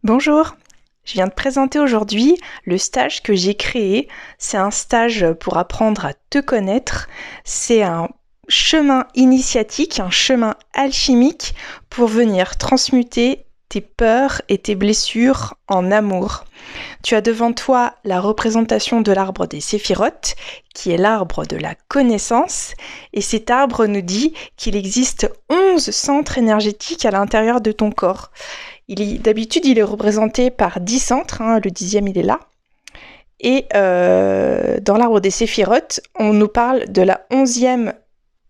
Bonjour, je viens de présenter aujourd'hui le stage que j'ai créé. C'est un stage pour apprendre à te connaître. C'est un chemin initiatique, un chemin alchimique pour venir transmuter tes peurs et tes blessures en amour. Tu as devant toi la représentation de l'arbre des séphirotes, qui est l'arbre de la connaissance, et cet arbre nous dit qu'il existe 11 centres énergétiques à l'intérieur de ton corps. D'habitude, il est représenté par 10 centres, le 10e il est là. Et dans l'arbre des séphirotes, on nous parle de la 11e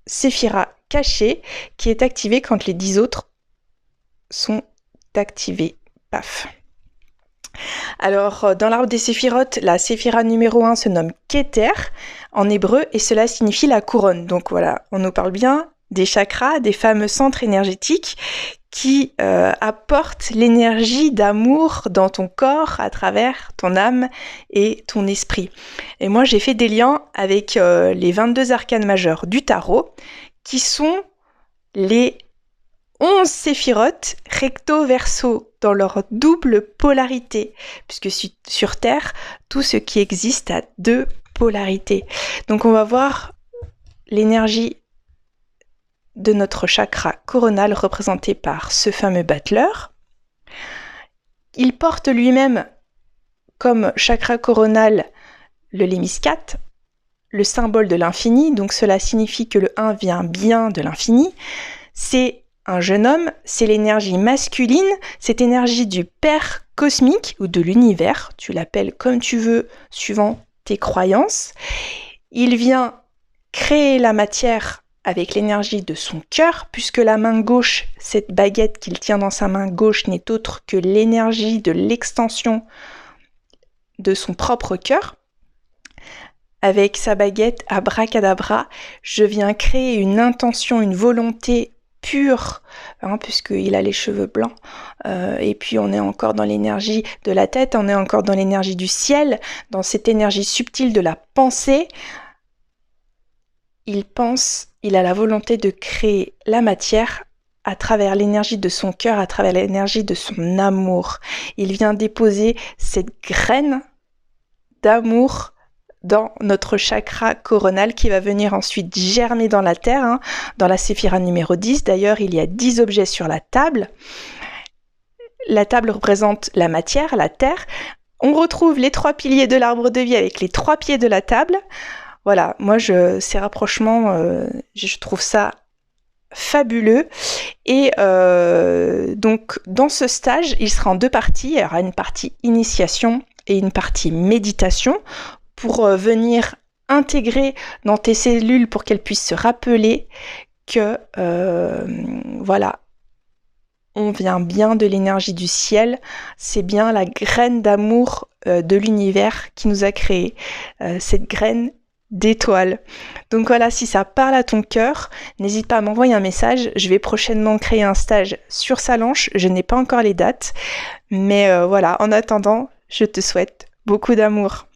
séphira cachée qui est activée quand les 10 autres sont activés. Paf. Alors, dans l'arbre des séphirotes, la séphira numéro 1 se nomme Keter en hébreu et cela signifie la couronne. Donc voilà, on nous parle bien des chakras, des fameux centres énergétiques qui apportent l'énergie d'amour dans ton corps à travers ton âme et ton esprit. Et moi, j'ai fait des liens avec les 22 arcanes majeures du tarot qui sont les 11 séphirotes recto-verso dans leur double polarité, puisque sur Terre, tout ce qui existe a deux polarités. Donc on va voir l'énergie de notre chakra coronal représenté par ce fameux battleur. Il porte lui-même comme chakra coronal le lémiscate, le symbole de l'infini, donc cela signifie que le 1 vient bien de l'infini. C'est un jeune homme, c'est l'énergie masculine, cette énergie du Père cosmique ou de l'univers, tu l'appelles comme tu veux, suivant tes croyances. Il vient créer la matière avec l'énergie de son cœur, puisque la main gauche, cette baguette qu'il tient dans sa main gauche n'est autre que l'énergie de l'extension de son propre cœur. Avec sa baguette, abracadabra, je viens créer une intention, une volonté pure, puisqu'il a les cheveux blancs, et puis on est encore dans l'énergie de la tête, on est encore dans l'énergie du ciel, dans cette énergie subtile de la pensée. Il pense, il a la volonté de créer la matière à travers l'énergie de son cœur, à travers l'énergie de son amour. Il vient déposer cette graine d'amour dans notre chakra coronal qui va venir ensuite germer dans la terre, dans la séphira numéro 10. D'ailleurs, il y a 10 objets sur la table. La table représente la matière, la terre. On retrouve les 3 piliers de l'arbre de vie avec les 3 pieds de la table. Voilà, moi, ces rapprochements, je trouve ça fabuleux. Et donc, dans ce stage, il sera en 2 parties. Il y aura une partie initiation et une partie méditation pour venir intégrer dans tes cellules pour qu'elles puissent se rappeler que, voilà, on vient bien de l'énergie du ciel, c'est bien la graine d'amour de l'univers qui nous a créés, cette graine d'étoiles. Donc voilà, si ça parle à ton cœur, n'hésite pas à m'envoyer un message. Je vais prochainement créer un stage sur Sallanches, je n'ai pas encore les dates, mais voilà, en attendant, je te souhaite beaucoup d'amour.